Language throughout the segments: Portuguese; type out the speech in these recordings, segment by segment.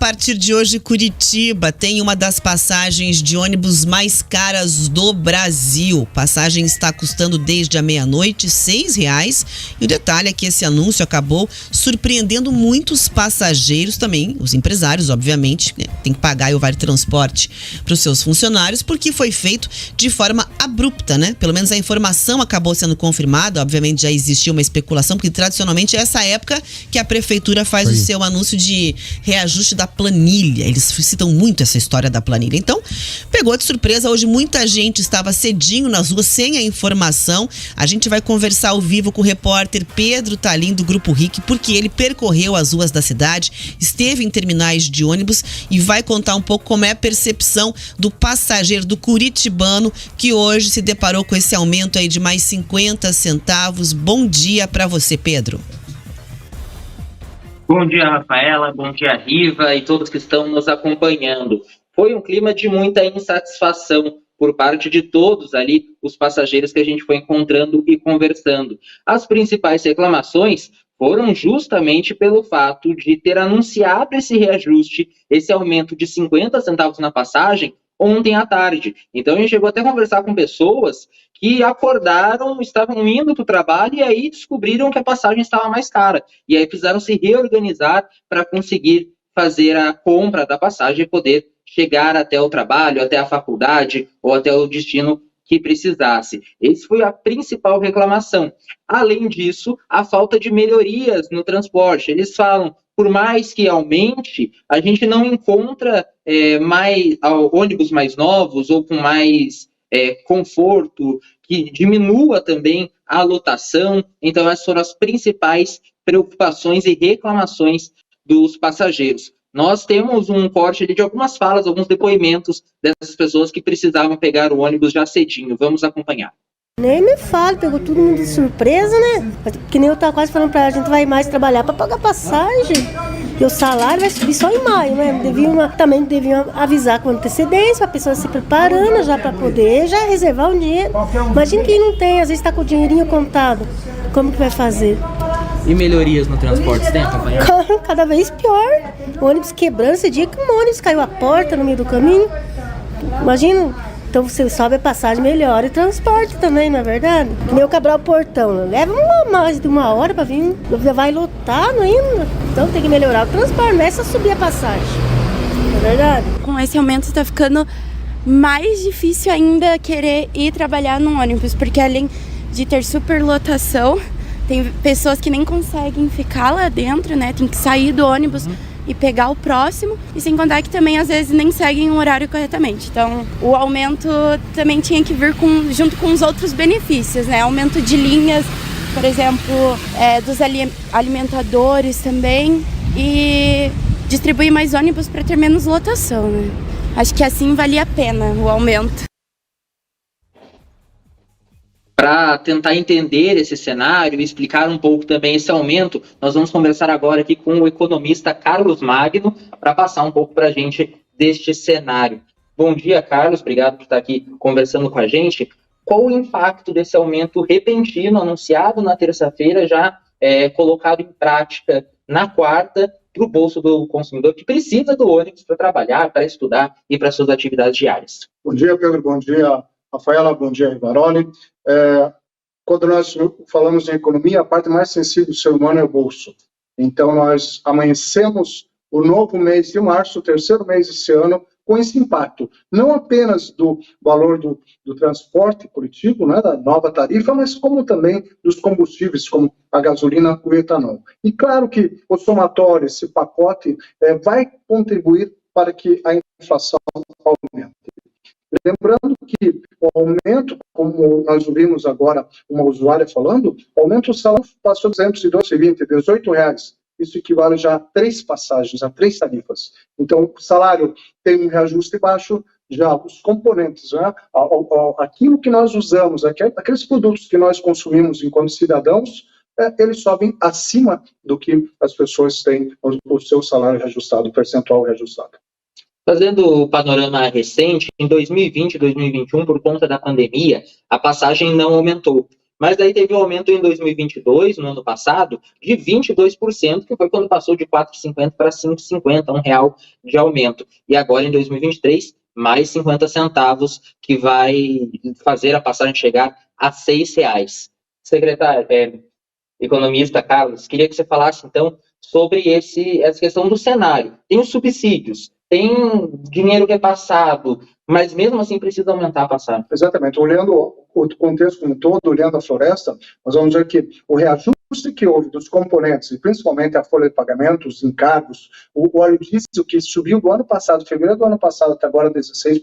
partir de hoje, Curitiba tem uma das passagens de ônibus mais caras do Brasil. Passagem está custando desde a meia-noite R$6. E o detalhe é que esse anúncio acabou surpreendendo muitos passageiros também, os empresários, obviamente, né? Tem que pagar o Vale Transporte para os seus funcionários, porque foi feito de forma abrupta, né? Pelo menos a informação acabou sendo confirmada. Obviamente já existia uma especulação, porque tradicionalmente é essa época que a prefeitura faz o seu anúncio de reajuste da planilha. Eles citam muito essa história da planilha. Então, pegou de surpresa. Hoje muita gente estava cedinho nas ruas sem a informação. A gente vai conversar ao vivo com o repórter Pedro Talim, do Grupo RIC, porque ele percorreu as ruas da cidade, esteve em terminais de ônibus e vai contar um pouco como é a percepção do passageiro, do curitibano, que hoje se deparou com esse aumento aí de mais 50 centavos. Bom dia para você, Pedro. Bom dia, Rafaela, bom dia, Riva e todos que estão nos acompanhando. Foi um clima de muita insatisfação por parte de todos ali, os passageiros que a gente foi encontrando e conversando. As principais reclamações foram justamente pelo fato de ter anunciado esse reajuste, esse aumento de 50 centavos na passagem, ontem à tarde. Então a gente chegou até a conversar com pessoas que acordaram, estavam indo para o trabalho e aí descobriram que a passagem estava mais cara. E aí precisaram se reorganizar para conseguir fazer a compra da passagem e poder chegar até o trabalho, até a faculdade ou até o destino que precisasse. Essa foi a principal reclamação. Além disso, a falta de melhorias no transporte. Eles falam, por mais que aumente, a gente não encontra ônibus mais novos ou com mais conforto, que diminua também a lotação. Então, essas foram as principais preocupações e reclamações dos passageiros. Nós temos um corte ali de algumas falas, alguns depoimentos dessas pessoas que precisavam pegar o ônibus já cedinho. Vamos acompanhar. Nem me fala, pegou todo mundo de surpresa, né? Que nem eu tava quase falando pra ela, a gente vai mais trabalhar pra pagar passagem. E o salário vai subir só em maio, né? Também deviam avisar com antecedência, a pessoa se preparando já pra poder já reservar o dinheiro. Imagina quem não tem, às vezes tá com o dinheirinho contado. Como que vai fazer? E melhorias no transporte, você tem acompanhado? Cada vez pior. O ônibus quebrando, esse dia que um ônibus caiu a porta no meio do caminho. Imagina. Então você sobe a passagem, melhora e transporte também, não é verdade? Que nem o Cabral Portão, leva mais de uma hora para vir, vai lotado ainda. Então tem que melhorar o transporte, não é só subir a passagem, não é verdade? Com esse aumento está ficando mais difícil ainda querer ir trabalhar no ônibus, porque além de ter superlotação, tem pessoas que nem conseguem ficar lá dentro, né? Tem que sair do ônibus e pegar o próximo, e sem contar que também às vezes nem seguem o horário corretamente. Então o aumento também tinha que vir junto com os outros benefícios, né? Aumento de linhas, por exemplo, dos alimentadores também, e distribuir mais ônibus para ter menos lotação, né? Acho que assim valia a pena o aumento. Para tentar entender esse cenário e explicar um pouco também esse aumento, nós vamos conversar agora aqui com o economista Carlos Magno para passar um pouco para a gente deste cenário. Bom dia, Carlos, obrigado por estar aqui conversando com a gente. Qual o impacto desse aumento repentino anunciado na terça-feira, já colocado em prática na quarta, para o bolso do consumidor que precisa do ônibus para trabalhar, para estudar e para suas atividades diárias? Bom dia, Pedro, bom dia, Rafaela, bom dia, Rivaroli. Quando nós falamos em economia, a parte mais sensível do ser humano é o bolso. Então, nós amanhecemos o novo mês de março, o terceiro mês desse ano, com esse impacto. Não apenas do valor do transporte coletivo, né, da nova tarifa, mas como também dos combustíveis, como a gasolina e o etanol. E claro que o somatório, esse pacote, vai contribuir para que a inflação aumente. Lembrando que o aumento, como nós ouvimos agora uma usuária falando, o aumento do salário passou de R$220, isso equivale já a 3 passagens, a 3 tarifas. Então, o salário tem um reajuste baixo, já os componentes, né? Aquilo que nós usamos, aqueles produtos que nós consumimos enquanto cidadãos, eles sobem acima do que as pessoas têm o seu salário reajustado, o percentual reajustado. Fazendo o panorama recente, em 2020 e 2021, por conta da pandemia, a passagem não aumentou. Mas daí teve um aumento em 2022, no ano passado, de 22%, que foi quando passou de R$ 4,50 para R$ 5,50, R$1 de aumento. E agora, em 2023, mais 50 centavos, que vai fazer a passagem chegar a R$ 6. Secretário, economista Carlos, queria que você falasse, então, sobre essa questão do cenário. Tem os subsídios, tem dinheiro repassado, mas mesmo assim precisa aumentar a passagem. Exatamente. Olhando o contexto como um todo, olhando a floresta, nós vamos ver que o reajuste que houve dos componentes, e principalmente a folha de pagamento, os encargos, o óleo diesel que subiu do ano passado, fevereiro do ano passado até agora 16%,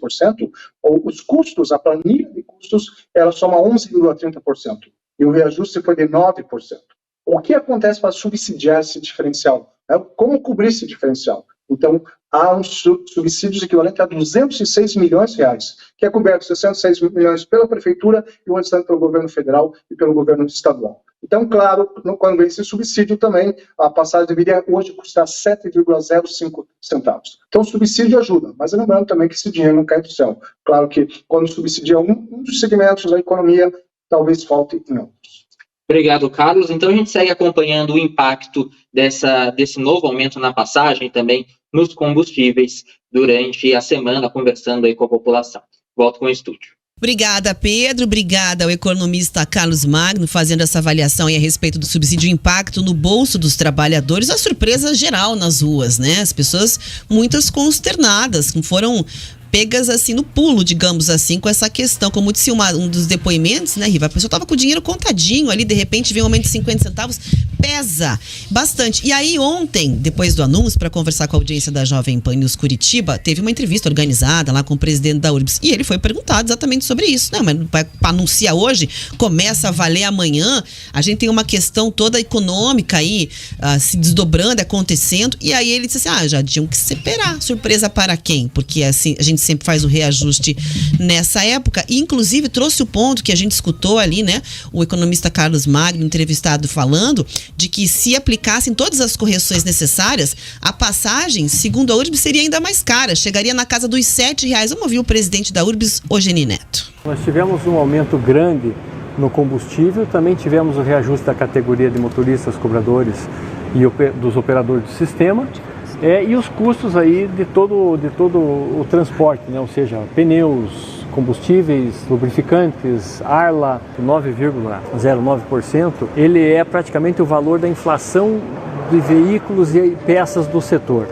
os custos, a planilha de custos, ela soma 11,30%. E o reajuste foi de 9%. O que acontece para subsidiar esse diferencial? Como cobrir esse diferencial? Então, há um subsídio equivalente a R$ 206 milhões, que é coberto 66 milhões pela Prefeitura e o restante pelo governo federal e pelo governo estadual. Então, claro, quando vem esse subsídio também, a passagem deveria hoje custar 7,05 centavos. Então, o subsídio ajuda, mas lembrando também que esse dinheiro não cai do céu. Claro que quando subsidia um dos segmentos da economia, talvez falte em outros. Obrigado, Carlos. Então, a gente segue acompanhando o impacto desse novo aumento na passagem e também nos combustíveis durante a semana, conversando aí com a população. Volto com o estúdio. Obrigada, Pedro. Obrigada ao economista Carlos Magno, fazendo essa avaliação aí a respeito do subsídio e impacto no bolso dos trabalhadores. A surpresa geral nas ruas, né? As pessoas, muitas consternadas, foram pegas assim no pulo, digamos assim, com essa questão. Como disse um dos depoimentos, né, Riva? A pessoa estava com o dinheiro contadinho ali, de repente vem um aumento de 50 centavos, pesa bastante. E aí ontem, depois do anúncio, para conversar com a audiência da Jovem Pan News Curitiba, teve uma entrevista organizada lá com o presidente da URBS, e ele foi perguntado exatamente sobre isso, né? Mas para anunciar hoje, começa a valer amanhã, a gente tem uma questão toda econômica aí, se desdobrando, acontecendo, e aí ele disse assim, já tinham que se esperar. Surpresa para quem? Porque assim, a gente sempre faz o reajuste nessa época, e inclusive trouxe o ponto que a gente escutou ali, né, o economista Carlos Magno, entrevistado, falando de que se aplicassem todas as correções necessárias, a passagem, segundo a URBS, seria ainda mais cara, chegaria na casa dos R$7. Vamos ouvir o presidente da URBS, Ogeni Neto. Nós tivemos um aumento grande no combustível, também tivemos o reajuste da categoria de motoristas, cobradores e dos operadores do sistema. E os custos aí de todo o transporte, né? Ou seja, pneus, combustíveis, lubrificantes, Arla, 9,09%, ele é praticamente o valor da inflação de veículos e peças do setor.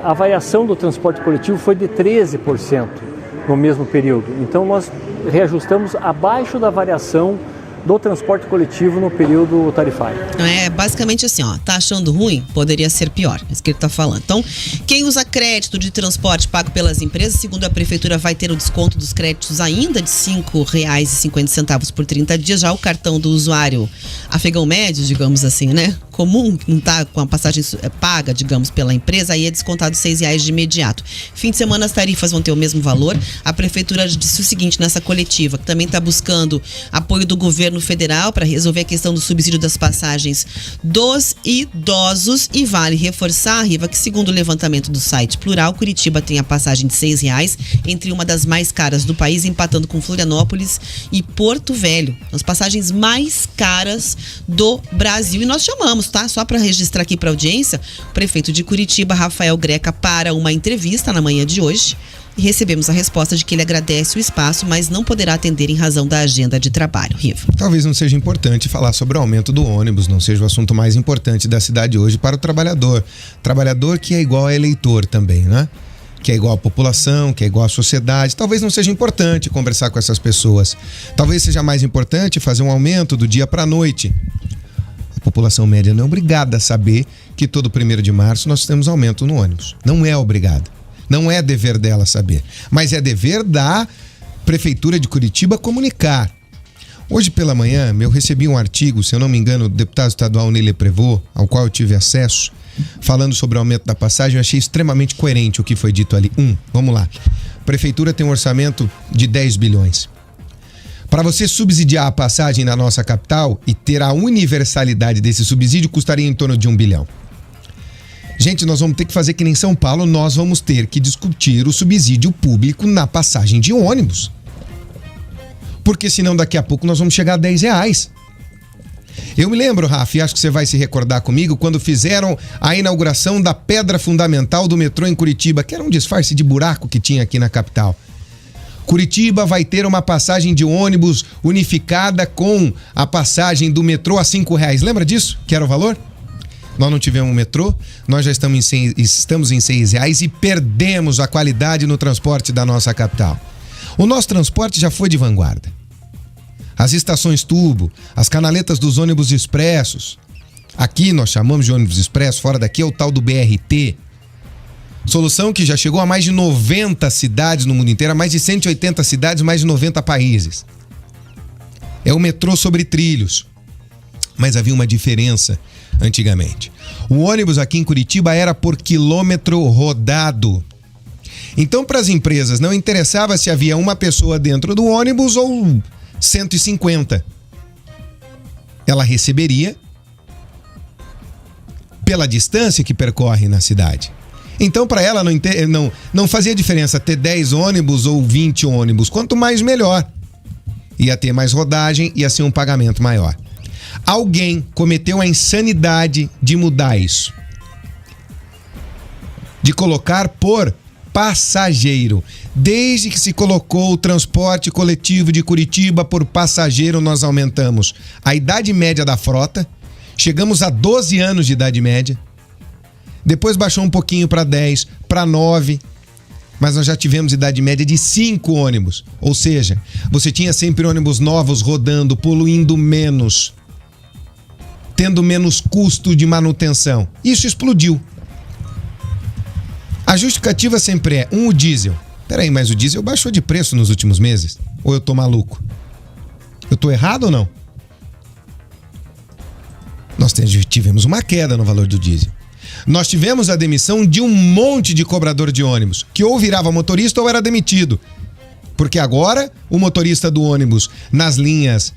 A variação do transporte coletivo foi de 13% no mesmo período. Então nós reajustamos abaixo da variação do transporte coletivo no período tarifário. É basicamente assim, tá achando ruim? Poderia ser pior, é isso que ele tá falando. Então, quem usa crédito de transporte pago pelas empresas, segundo a prefeitura, vai ter o desconto dos créditos ainda de R$ 5,50 por 30 dias. Já o cartão do usuário afegão médio, digamos assim, né? Comum, que não tá com a passagem paga, digamos, pela empresa, aí é descontado R$6 de imediato. Fim de semana as tarifas vão ter o mesmo valor. A prefeitura disse o seguinte nessa coletiva, que também está buscando apoio do governo federal para resolver a questão do subsídio das passagens dos idosos, e vale reforçar, Riva, que segundo o levantamento do site Plural, Curitiba tem a passagem de R$6, entre uma das mais caras do país, empatando com Florianópolis e Porto Velho, as passagens mais caras do Brasil. E nós chamamos, tá? Só para registrar aqui para a audiência, o prefeito de Curitiba, Rafael Greca, para uma entrevista na manhã de hoje, e recebemos a resposta de que ele agradece o espaço, mas não poderá atender em razão da agenda de trabalho. Riva. Talvez não seja importante falar sobre o aumento do ônibus, não seja o assunto mais importante da cidade hoje para o trabalhador. Trabalhador que é igual a eleitor também, né? Que é igual à população, que é igual à sociedade. Talvez não seja importante conversar com essas pessoas. Talvez seja mais importante fazer um aumento do dia para a noite. A população média não é obrigada a saber que todo 1º de março nós temos aumento no ônibus. Não é obrigada. Não é dever dela saber. Mas é dever da Prefeitura de Curitiba comunicar. Hoje pela manhã eu recebi um artigo, se eu não me engano, do deputado estadual Nele Prevô, ao qual eu tive acesso, falando sobre o aumento da passagem. Eu achei extremamente coerente o que foi dito ali. Vamos lá. A Prefeitura tem um orçamento de 10 bilhões. Para você subsidiar a passagem na nossa capital e ter a universalidade desse subsídio, custaria em torno de 1 bilhão. Gente, nós vamos ter que fazer que nem São Paulo, nós vamos ter que discutir o subsídio público na passagem de ônibus. Porque senão daqui a pouco nós vamos chegar a R$10. Eu me lembro, Rafa, e acho que você vai se recordar comigo, quando fizeram a inauguração da pedra fundamental do metrô em Curitiba, que era um disfarce de buraco que tinha aqui na capital. Curitiba vai ter uma passagem de ônibus unificada com a passagem do metrô a R$5. Lembra disso? Que era o valor? Nós não tivemos metrô, nós já estamos em R$6 e perdemos a qualidade no transporte da nossa capital. O nosso transporte já foi de vanguarda. As estações tubo, as canaletas dos ônibus expressos. Aqui nós chamamos de ônibus expresso, fora daqui é o tal do BRT. Solução que já chegou a mais de 90 cidades no mundo inteiro, a mais de 180 cidades, mais de 90 países. É o metrô sobre trilhos. Mas havia uma diferença antigamente. O ônibus aqui em Curitiba era por quilômetro rodado. Então, para as empresas, não interessava se havia uma pessoa dentro do ônibus ou 150. Ela receberia pela distância que percorre na cidade. Então, para ela não fazia diferença ter 10 ônibus ou 20 ônibus. Quanto mais, melhor. Ia ter mais rodagem, ia ser um pagamento maior. Alguém cometeu a insanidade de mudar isso. De colocar por passageiro. Desde que se colocou o transporte coletivo de Curitiba por passageiro, nós aumentamos a idade média da frota. Chegamos a 12 anos de idade média. Depois baixou um pouquinho para 10, para 9, mas nós já tivemos idade média de 5 ônibus. Ou seja, você tinha sempre ônibus novos rodando, poluindo menos, tendo menos custo de manutenção. Isso explodiu. A justificativa sempre é o diesel. Peraí, mas o diesel baixou de preço nos últimos meses? Ou eu tô maluco? Eu tô errado ou não? Nós tivemos uma queda no valor do diesel. Nós tivemos a demissão de um monte de cobrador de ônibus, que ou virava motorista ou era demitido. Porque agora, o motorista do ônibus, nas linhas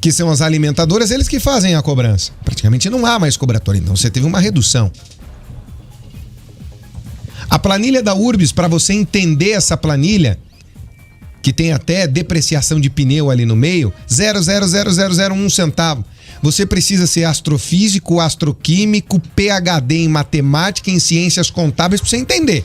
que são as alimentadoras, eles que fazem a cobrança. Praticamente não há mais cobrador, então você teve uma redução. A planilha da Urbis, para você entender essa planilha, que tem até depreciação de pneu ali no meio, 0,00001 centavo. Você precisa ser astrofísico, astroquímico, PhD em matemática, em ciências contábeis para você entender.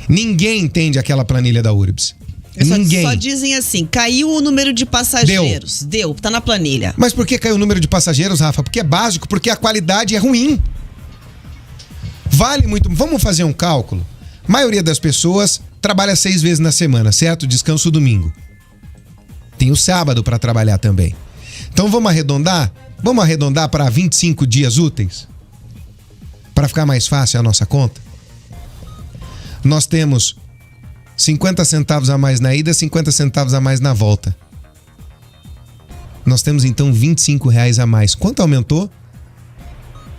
Ninguém entende aquela planilha da Urbis. Ninguém. Só dizem assim, caiu o número de passageiros. Deu, tá na planilha. Mas por que caiu o número de passageiros, Rafa? Porque é básico, porque a qualidade é ruim. Vale muito. Vamos fazer um cálculo. A maioria das pessoas trabalha 6 vezes na semana, certo? Descanso domingo. Tem o sábado para trabalhar também. Então vamos arredondar? Vamos arredondar para 25 dias úteis? Para ficar mais fácil a nossa conta? Nós temos 50 centavos a mais na ida, 50 centavos a mais na volta. Nós temos então R$25 a mais. Quanto aumentou?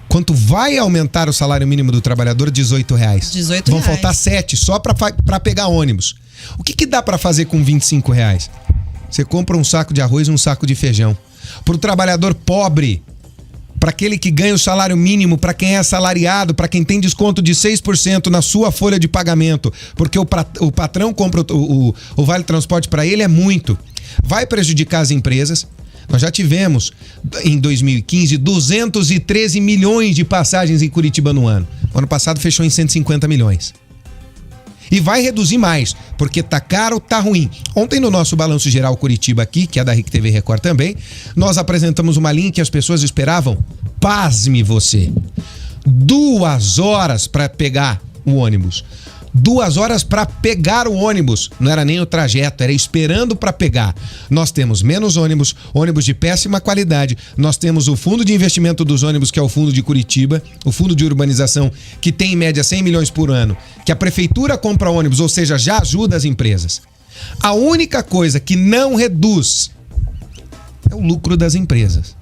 Quanto vai aumentar o salário mínimo do trabalhador? R$18. R$18. Vão faltar 7 só para pegar ônibus. O que dá para fazer com R$25? Você compra um saco de arroz e um saco de feijão. Para o trabalhador pobre, para aquele que ganha o salário mínimo, para quem é assalariado, para quem tem desconto de 6% na sua folha de pagamento, porque o patrão compra o Vale Transporte para ele é muito. Vai prejudicar as empresas. Nós já tivemos, em 2015, 213 milhões de passagens em Curitiba no ano. O ano passado fechou em 150 milhões. E vai reduzir mais, porque tá caro, tá ruim. Ontem no nosso Balanço Geral Curitiba aqui, que é da RIC TV Record também, nós apresentamos uma linha que as pessoas esperavam, pasme você, 2 horas para pegar o ônibus. 2 horas para pegar o ônibus. Não era nem o trajeto, era esperando para pegar. Nós temos menos ônibus, ônibus de péssima qualidade. Nós temos o fundo de investimento dos ônibus, que é o fundo de Curitiba, o fundo de urbanização, que tem em média 100 milhões por ano, que a prefeitura compra ônibus, ou seja, já ajuda as empresas. A única coisa que não reduz é o lucro das empresas.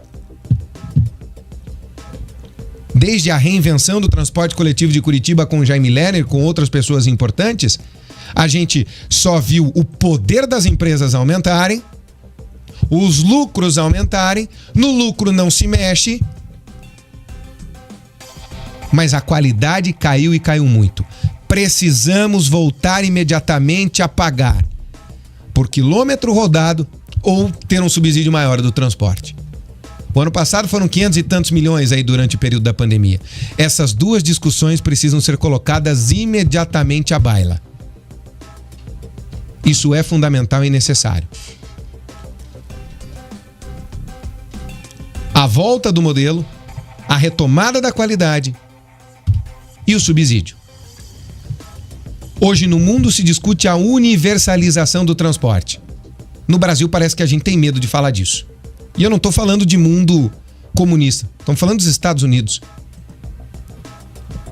Desde a reinvenção do transporte coletivo de Curitiba com Jaime Lerner, com outras pessoas importantes, a gente só viu o poder das empresas aumentarem, os lucros aumentarem, no lucro não se mexe, mas a qualidade caiu e caiu muito. Precisamos voltar imediatamente a pagar por quilômetro rodado ou ter um subsídio maior do transporte. O ano passado foram 500 e tantos milhões aí durante o período da pandemia. Essas duas discussões precisam ser colocadas imediatamente à baila. Isso é fundamental e necessário. A volta do modelo, a retomada da qualidade e o subsídio. Hoje no mundo se discute a universalização do transporte. No Brasil parece que a gente tem medo de falar disso. E eu não estou falando de mundo comunista, estamos falando dos Estados Unidos.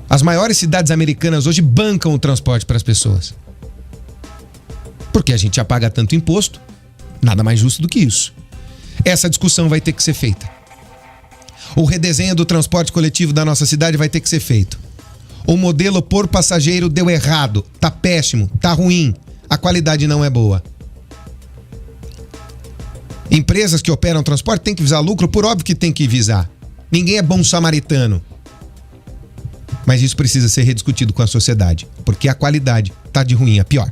As maiores cidades americanas hoje bancam o transporte para as pessoas. Porque a gente já paga tanto imposto, nada mais justo do que isso. Essa discussão vai ter que ser feita. O redesenho do transporte coletivo da nossa cidade vai ter que ser feito. O modelo por passageiro deu errado, tá péssimo, tá ruim, a qualidade não é boa. Empresas que operam transporte têm que visar lucro, por óbvio que tem que visar. Ninguém é bom samaritano. Mas isso precisa ser rediscutido com a sociedade, porque a qualidade tá de ruim a pior.